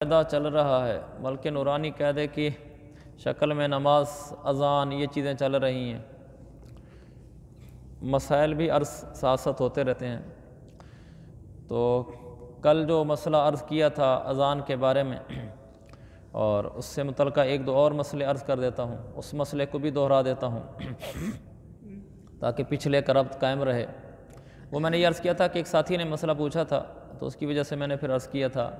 قاعدہ چل رہا ہے بلکہ نورانی قاعدے کی شکل میں نماز، اذان یہ چیزیں چل رہی ہیں۔ مسائل بھی عرض سیاست ہوتے رہتے ہیں۔ تو کل جو مسئلہ عرض کیا تھا اذان کے بارے میں، اور اس سے متعلقہ ایک دو اور مسئلے عرض کر دیتا ہوں، اس مسئلے کو بھی دہرا دیتا ہوں تاکہ پچھلے کا ربط قائم رہے۔ وہ میں نے یہ عرض کیا تھا کہ ایک ساتھی نے مسئلہ پوچھا تھا، تو اس کی وجہ سے میں نے پھر عرض کیا تھا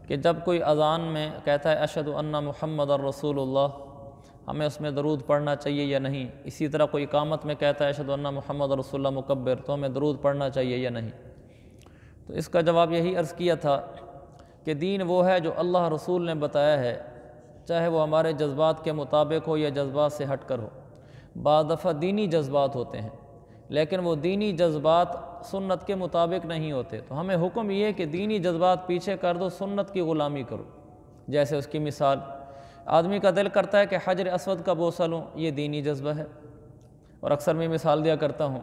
کہ جب کوئی اذان میں کہتا ہے اشہد ان محمد الرسول اللہ، ہمیں اس میں درود پڑھنا چاہیے یا نہیں؟ اسی طرح کوئی اقامت میں کہتا ہے اشہد ان محمد رسول اللہ مکبر، تو ہمیں درود پڑھنا چاہیے یا نہیں؟ تو اس کا جواب یہی عرض کیا تھا کہ دین وہ ہے جو اللہ رسول نے بتایا ہے، چاہے وہ ہمارے جذبات کے مطابق ہو یا جذبات سے ہٹ کر ہو۔ بعض دفعہ دینی جذبات ہوتے ہیں، لیکن وہ دینی جذبات سنت کے مطابق نہیں ہوتے، تو ہمیں حکم یہ ہے کہ دینی جذبات پیچھے کر دو، سنت کی غلامی کرو۔ جیسے اس کی مثال، آدمی کا دل کرتا ہے کہ حجر اسود کا بوسہ لوں، یہ دینی جذبہ ہے، اور اکثر میں مثال دیا کرتا ہوں،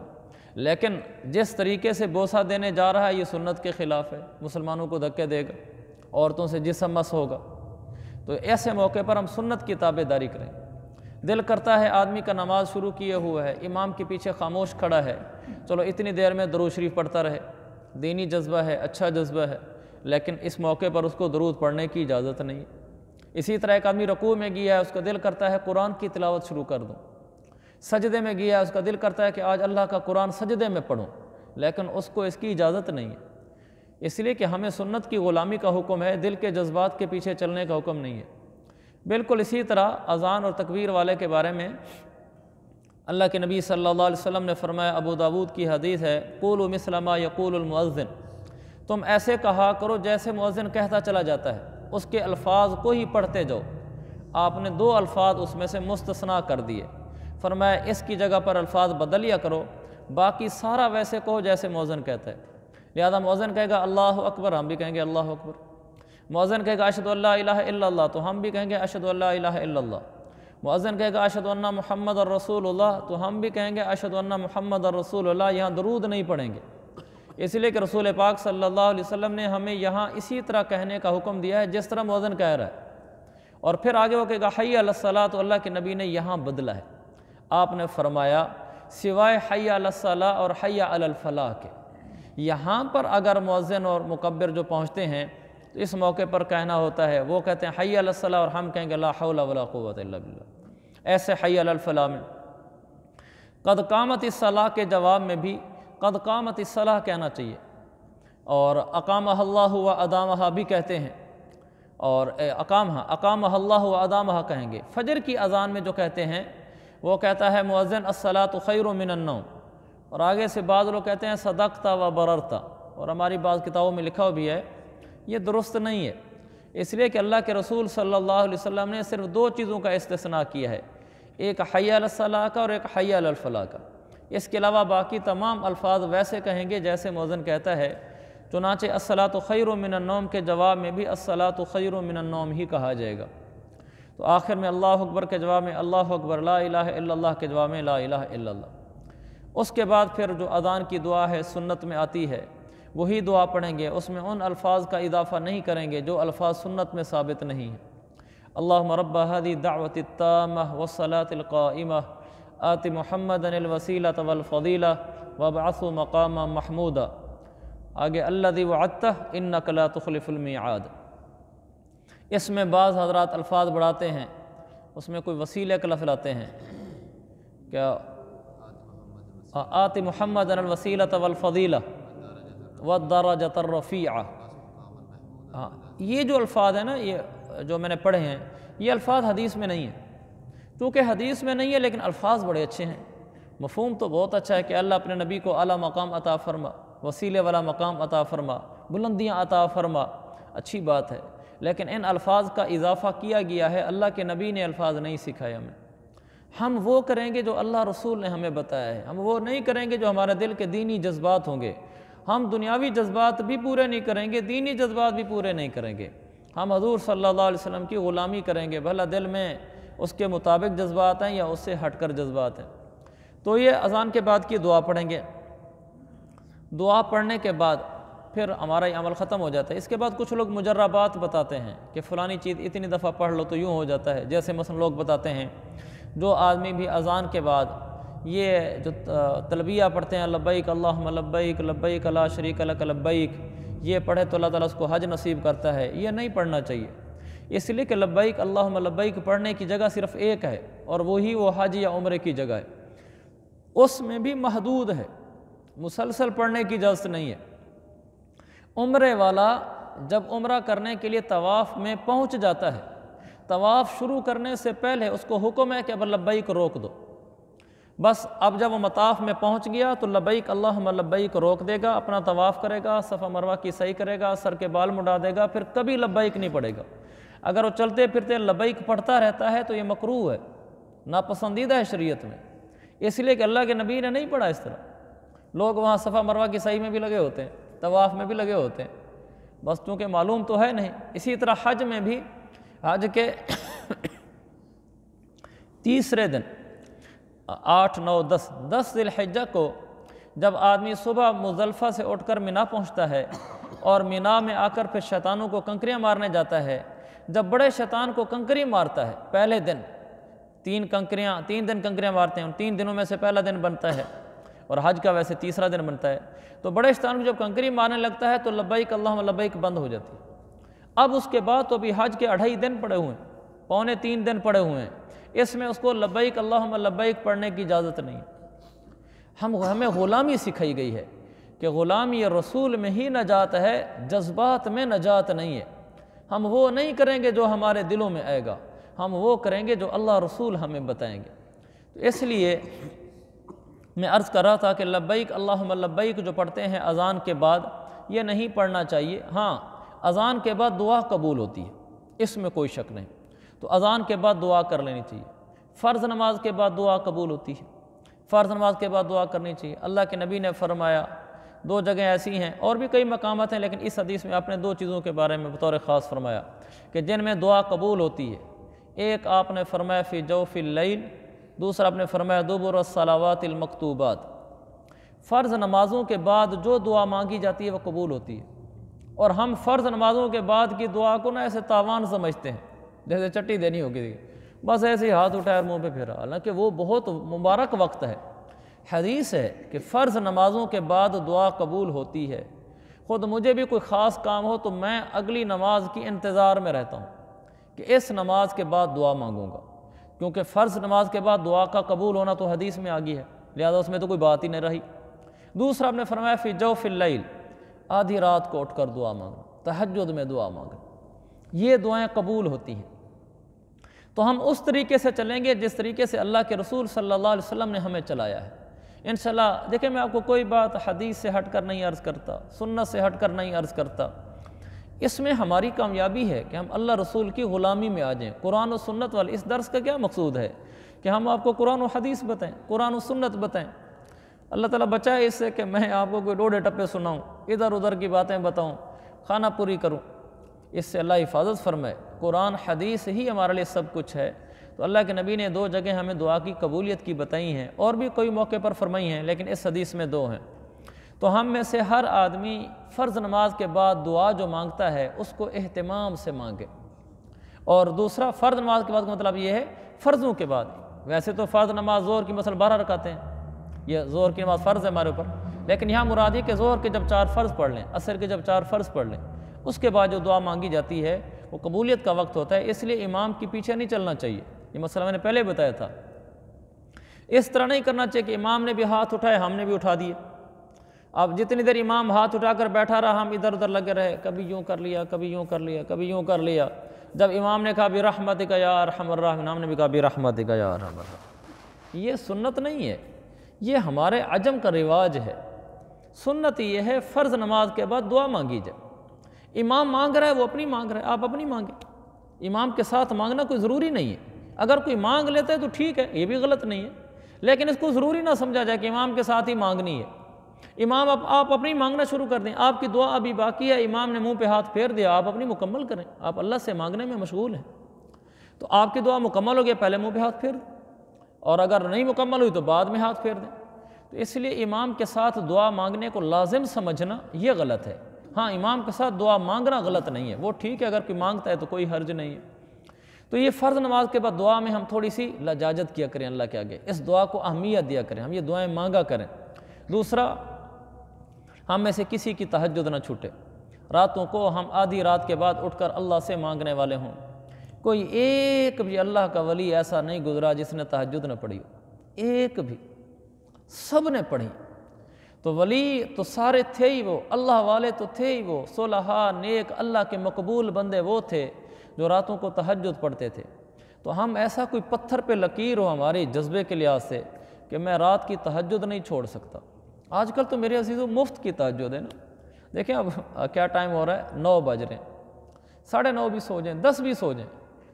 لیکن جس طریقے سے بوسہ دینے جا رہا ہے یہ سنت کے خلاف ہے، مسلمانوں کو دھکے دے گا، عورتوں سے جسم مس ہوگا۔ تو ایسے موقع پر ہم سنت کی تابع داری کریں۔ دل کرتا ہے آدمی کا نماز شروع کیے ہوا ہے، امام کے پیچھے خاموش کھڑا ہے، چلو اتنی دیر میں درود شریف پڑھتا رہے، دینی جذبہ ہے، اچھا جذبہ ہے، لیکن اس موقع پر اس کو درود پڑھنے کی اجازت نہیں۔ اسی طرح ایک آدمی رکوع میں گیا ہے، اس کا دل کرتا ہے قرآن کی تلاوت شروع کر دوں۔ سجدے میں گیا ہے، اس کا دل کرتا ہے کہ آج اللہ کا قرآن سجدے میں پڑھوں، لیکن اس کو اس کی اجازت نہیں ہے، اس لیے کہ ہمیں سنت کی غلامی کا حکم ہے، دل کے جذبات کے پیچھے چلنے کا حکم نہیں ہے۔ بالکل اسی طرح اذان اور تکبیر والے کے بارے میں اللہ کے نبی صلی اللہ علیہ وسلم نے فرمایا، ابو داود کی حدیث ہے، قولوا مثل ما یقول المؤذن، تم ایسے کہا کرو جیسے مؤذن کہتا چلا جاتا ہے، اس کے الفاظ کو ہی پڑھتے جاؤ۔ آپ نے دو الفاظ اس میں سے مستثنا کر دیے، فرمایا اس کی جگہ پر الفاظ بدل لیا کرو، باقی سارا ویسے کہو جیسے مؤذن کہتا ہے۔ لہذا مؤذن کہے گا اللہ اکبر، ہم بھی کہیں گے اللہ اکبر۔ مؤذن کہے گا اشہد ان لا الہ الا اللہ، تو ہم بھی کہیں گے اشہد ان لا الہ الا اللہ۔ مؤذن کہے گا اشہد ان محمد الرسول اللہ، تو ہم بھی کہیں گے اشہد ان محمد الرسول اللہ۔ یہاں درود نہیں پڑھیں گے، اس لیے کہ رسول پاک صلی اللہ علیہ وسلم نے ہمیں یہاں اسی طرح کہنے کا حکم دیا ہے جس طرح مؤذن کہہ رہا ہے۔ اور پھر آگے وہ کہے گا حی علی الصلاۃ، تو اللہ کے نبی نے یہاں بدلا ہے، آپ نے فرمایا سوائے حی علی الصلاۃ اور حی علی الفلاح کے، یہاں پر اگر مؤذن اور مکبر جو پہنچتے ہیں تو اس موقع پر کہنا ہوتا ہے، وہ کہتے ہیں حی علی الصلاۃ اور ہم کہیں گے لا حول ولا قوت الا باللہ۔ ایسے حی علی الفلاح میں قد قامت الصلاۃ کے جواب میں بھی قد قامت الصلاۃ کہنا چاہیے، اور اقامہ اللہ و ادامہ بھی کہتے ہیں، اور اقامہ اللہ و ادامہ کہیں گے۔ فجر کی اذان میں جو کہتے ہیں وہ کہتا ہے مؤذن الصلاۃ خیر من النوم، اور آگے سے بعض لوگ کہتے ہیں صدقت و بررت، اور ہماری بعض کتابوں میں لکھا بھی ہے، یہ درست نہیں ہے، اس لیے کہ اللہ کے رسول صلی اللہ علیہ وسلم نے صرف دو چیزوں کا استثناء کیا ہے، ایک حی علی الصلاۃ کا اور ایک حی علی الفلاح کا۔ اس کے علاوہ باقی تمام الفاظ ویسے کہیں گے جیسے مؤذن کہتا ہے، چنانچہ الصلاۃ خیر من النوم کے جواب میں بھی الصلاۃ خیر من النوم ہی کہا جائے گا۔ تو آخر میں اللہ اکبر کے جواب میں اللہ اکبر، لا الہ الا اللہ کے جواب میں لا الہ الا اللہ۔ اس کے بعد پھر جو اذان کی دعا ہے سنت میں آتی ہے وہی دعا پڑھیں گے، اس میں ان الفاظ کا اضافہ نہیں کریں گے جو الفاظ سنت میں ثابت نہیں ہیں۔ اللہم رب هذه الدعوة التامة والصلاة القائمة آت محمدا الوسیلۃ والفضیلہ وابعثه مقاما محمودا، آگے الذی وعدتہ انک لا تخلف الميعاد۔ اس میں بعض حضرات الفاظ بڑھاتے ہیں، اس میں کوئی وسیلہ کا لفظ لاتے ہیں، کیا آت محمدا الوسیلۃ والفضیلہ والدرجۃ الرفیعہ۔ ہاں، یہ جو الفاظ ہیں نا، یہ جو میں نے پڑھے ہیں، یہ الفاظ حدیث میں نہیں ہیں، کیونکہ حدیث میں نہیں ہے لیکن الفاظ بڑے اچھے ہیں، مفہوم تو بہت اچھا ہے کہ اللہ اپنے نبی کو اعلیٰ مقام عطا فرما، وسیلے والا مقام عطا فرما، بلندیاں عطا فرما، اچھی بات ہے، لیکن ان الفاظ کا اضافہ کیا گیا ہے، اللہ کے نبی نے الفاظ نہیں سکھائے ہمیں۔ ہم وہ کریں گے جو اللہ رسول نے ہمیں بتایا ہے، ہم وہ نہیں کریں گے جو ہمارے دل کے دینی جذبات ہوں گے۔ ہم دنیاوی جذبات بھی پورے نہیں کریں گے، دینی جذبات بھی پورے نہیں کریں گے، ہم حضور صلی اللہ علیہ وسلم کی غلامی کریں گے، بھلا دل میں اس کے مطابق جذبات ہیں یا اس سے ہٹ کر جذبات ہیں۔ تو یہ اذان کے بعد کی دعا پڑھیں گے، دعا پڑھنے کے بعد پھر ہمارا یہ عمل ختم ہو جاتا ہے۔ اس کے بعد کچھ لوگ مجربات بتاتے ہیں کہ فلانی چیز اتنی دفعہ پڑھ لو تو یوں ہو جاتا ہے، جیسے مثلا لوگ بتاتے ہیں جو آدمی بھی اذان کے بعد یہ جو تلبیہ پڑھتے ہیں لبیک اللہم لبیک لبیک لا شریک لک لبیک، یہ پڑھے تو اللہ تعالیٰ اس کو حج نصیب کرتا ہے، یہ نہیں پڑھنا چاہیے، اس لیے کہ لبیک اللہم لبیک پڑھنے کی جگہ صرف ایک ہے اور وہی وہ حج یا عمرے کی جگہ ہے، اس میں بھی محدود ہے، مسلسل پڑھنے کی اجازت نہیں ہے۔ عمرے والا جب عمرہ کرنے کے لیے طواف میں پہنچ جاتا ہے، طواف شروع کرنے سے پہلے اس کو حکم ہے کہ اب لبیک روک دو، بس اب جب وہ مطاف میں پہنچ گیا تو لبیک اللہم لبیک روک دے گا، اپنا طواف کرے گا، صفا مروہ کی سعی کرے گا، سر کے بال مڈا دے گا، پھر کبھی لبیک نہیں پڑھے گا۔ اگر وہ چلتے پھرتے لبیک پڑھتا رہتا ہے تو یہ مکروہ ہے، ناپسندیدہ ہے شریعت میں، اس لیے کہ اللہ کے نبی نے نہیں پڑھا اس طرح۔ لوگ وہاں صفا مروہ کی سعی میں بھی لگے ہوتے ہیں، طواف میں بھی لگے ہوتے ہیں، بس چونکہ معلوم تو ہے نہیں۔ اسی طرح حج میں بھی، حج کے تیسرے دن 8، 9، 10 ذی الحجہ کو جب آدمی صبح مزدلفہ سے اٹھ کر مینا پہنچتا ہے اور مینا میں آ کر پھر شیطانوں کو کنکریاں مارنے جاتا ہے، جب بڑے شیطان کو کنکری مارتا ہے پہلے دن، 3 دن کنکریاں مارتے ہیں، ان 3 دنوں میں سے پہلا دن بنتا ہے اور حج کا ویسے تیسرا دن بنتا ہے، تو بڑے شیطان کو جب کنکری مارنے لگتا ہے تو لبیک اللہم لبیک بند ہو جاتی ہے۔ اب اس کے بعد تو بھی حج کے 2.5 دن پڑے ہوئے ہیں، پونے 3 دن پڑے ہوئے ہیں، اس میں اس کو لبیک اللہم لبیک پڑھنے کی اجازت نہیں ہے۔ ہمیں غلامی سکھائی گئی ہے کہ غلامی رسول میں ہی نجات ہے، جذبات میں نجات نہیں ہے۔ ہم وہ نہیں کریں گے جو ہمارے دلوں میں آئے گا، ہم وہ کریں گے جو اللہ رسول ہمیں بتائیں گے۔ تو اس لیے میں عرض کر رہا تھا کہ لبیک اللہم لبیک جو پڑھتے ہیں اذان کے بعد، یہ نہیں پڑھنا چاہیے۔ ہاں، اذان کے بعد دعا قبول ہوتی ہے، اس میں کوئی شک نہیں، تو اذان کے بعد دعا کر لینی چاہیے۔ فرض نماز کے بعد دعا قبول ہوتی ہے، فرض نماز کے بعد دعا کرنی چاہیے۔ اللہ کے نبی نے فرمایا، 2 جگہیں ایسی ہیں، اور بھی کئی مقامات ہیں، لیکن اس حدیث میں آپ نے 2 چیزوں کے بارے میں بطور خاص فرمایا کہ جن میں دعا قبول ہوتی ہے۔ ایک آپ نے فرمایا فی جوف اللیل، دوسرا آپ نے فرمایا دبر الصلاوات المکتوبات۔ فرض نمازوں کے بعد جو دعا مانگی جاتی ہے وہ قبول ہوتی ہے، اور ہم فرض نمازوں کے بعد کی دعا کو ایسے تاوان سمجھتے ہیں، جیسے چٹی دینی ہوگی، بس ایسے ہی ہاتھ اٹھایا اور منہ پہ پھیرا، حالانکہ وہ بہت مبارک وقت ہے۔ حدیث ہے کہ فرض نمازوں کے بعد دعا قبول ہوتی ہے۔ خود مجھے بھی کوئی خاص کام ہو تو میں اگلی نماز کی انتظار میں رہتا ہوں کہ اس نماز کے بعد دعا مانگوں گا، کیونکہ فرض نماز کے بعد دعا کا قبول ہونا تو حدیث میں آگی ہے، لہذا اس میں تو کوئی بات ہی نہیں رہی۔ دوسرا آپ نے فرمایا فی جوف اللیل، آدھی رات کو اٹھ کر دعا مانگنا، تہجد میں دعا مانگنا، یہ دعائیں قبول ہوتی ہیں۔ تو ہم اس طریقے سے چلیں گے جس طریقے سے اللہ کے رسول صلی اللہ علیہ وسلم نے ہمیں چلایا ہے انشاءاللہ۔ دیکھیں، میں آپ کو کوئی بات حدیث سے ہٹ کر نہیں عرض کرتا، سنت سے ہٹ کر نہیں عرض کرتا، اس میں ہماری کامیابی ہے کہ ہم اللہ رسول کی غلامی میں آ جائیں۔ قرآن و سنت والے اس درس کا کیا مقصود ہے کہ ہم آپ کو قرآن و حدیث بتائیں، قرآن و سنت بتائیں۔ اللہ تعالیٰ بچائے اس سے کہ میں آپ کو کوئی ڈوڑے ٹپے سناؤں، ادھر ادھر کی باتیں بتاؤں، خانہ پوری کروں، اس سے اللہ حفاظت فرمائے۔ قرآن حدیث ہی ہمارے لیے سب کچھ ہے۔ تو اللہ کے نبی نے 2 جگہیں ہمیں دعا کی قبولیت کی بتائی ہیں، اور بھی کوئی موقع پر فرمائی ہیں، لیکن اس حدیث میں 2 ہیں۔ تو ہم میں سے ہر آدمی فرض نماز کے بعد دعا جو مانگتا ہے اس کو اہتمام سے مانگے۔ اور دوسرا، فرض نماز کے بعد کا مطلب یہ ہے فرضوں کے بعد، ویسے تو فرض نماز ظہر کی مثلا 12 رکعتیں ہیں، یہ ظہر کی نماز فرض ہے ہمارے اوپر، لیکن یہاں مراد یہ کہ ظہر کے جب 4 فرض پڑھ لیں، عصر کے جب 4 فرض پڑھ لیں، اس کے بعد جو دعا مانگی جاتی ہے وہ قبولیت کا وقت ہوتا ہے، اس لیے امام کے پیچھے نہیں چلنا چاہیے۔ یہ مسئلہ میں نے پہلے بتایا تھا، اس طرح نہیں کرنا چاہیے کہ امام نے بھی ہاتھ اٹھائے ہم نے بھی اٹھا دیے۔ اب جتنی دیر امام ہاتھ اٹھا کر بیٹھا رہا ہم ادھر ادھر لگے رہے، کبھی یوں کر لیا، کبھی یوں کر لیا، کبھی یوں کر لیا۔ جب امام نے کہا برحمتک یا ارحم الراحمین، ہم نے بھی کہا برحمتک یا ارحم الراحمین۔ یہ سنت نہیں ہے، یہ ہمارے عجم کا رواج ہے۔ سنت یہ ہے فرض نماز کے بعد دعا مانگی جائے۔ امام مانگ رہا ہے وہ اپنی مانگ رہا ہے، آپ اپنی مانگیں۔ امام کے ساتھ مانگنا کوئی ضروری نہیں ہے، اگر کوئی مانگ لیتا ہے تو ٹھیک ہے، یہ بھی غلط نہیں ہے، لیکن اس کو ضروری نہ سمجھا جائے کہ امام کے ساتھ ہی مانگنی ہے۔ امام آپ اپنی مانگنا شروع کر دیں، آپ کی دعا ابھی باقی ہے، امام نے منہ پہ ہاتھ پھیر دیا، آپ اپنی مکمل کریں، آپ اللہ سے مانگنے میں مشغول ہیں، تو آپ کی دعا مکمل ہو گیا، پہلے منہ پہ ہاتھ پھیر دیں، اور اگر نہیں مکمل ہوئی تو بعد میں ہاتھ پھیر دیں۔ تو اس لیے امام کے ساتھ دعا مانگنے کو لازم سمجھنا یہ غلط ہے۔ ہاں امام کے ساتھ دعا مانگنا غلط نہیں ہے، وہ ٹھیک ہے، اگر کوئی مانگتا ہے تو کوئی حرج نہیں ہے۔ تو یہ فرض نماز کے بعد دعا میں ہم تھوڑی سی لجاجت کیا کریں اللہ کے آگے، اس دعا کو اہمیت دیا کریں، ہم یہ دعائیں مانگا کریں۔ دوسرا، ہم میں سے کسی کی تہجد نہ چھوٹے، راتوں کو ہم آدھی رات کے بعد اٹھ کر اللہ سے مانگنے والے ہوں۔ کوئی ایک بھی اللہ کا ولی ایسا نہیں گزرا جس نے تہجد نہ پڑھی ہو، ایک بھی، سب نے پڑھی۔ تو ولی تو سارے تھے ہی وہ، اللہ والے تو تھے ہی وہ، صلحاء نیک اللہ کے مقبول بندے وہ تھے جو راتوں کو تہجد پڑھتے تھے۔ تو ہم ایسا کوئی پتھر پہ لکیر ہو ہمارے جذبے کے لحاظ سے کہ میں رات کی تہجد نہیں چھوڑ سکتا۔ آج کل تو میرے عزیزو مفت کی تہجد ہے نا، دیکھیں اب کیا ٹائم ہو رہا ہے، 9 بج رہے ہیں، 9:30 بھی سو جائیں، 10 بھی سو جائیں،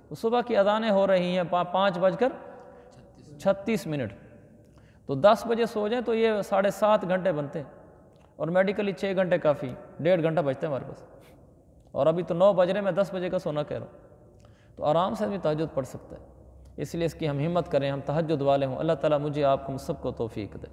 تو صبح کی اذانیں ہو رہی ہیں 5:36 تو 10 بجے سو جائیں تو یہ 7.5 گھنٹے بنتے ہیں، اور میڈیکلی 6 گھنٹے کافی، 1.5 گھنٹہ بچتے ہیں ہمارے پاس، اور ابھی تو 9 بج رہے ہیں، میں 10 بجے کا سونا کہہ رہا ہوں، تو آرام سے آدمی تہجد پڑھ سکتا ہے۔ اس لیے اس کی ہم ہمت کریں، ہم تہجد والے ہوں۔ اللہ تعالیٰ مجھے آپ کو سب کو توفیق دے۔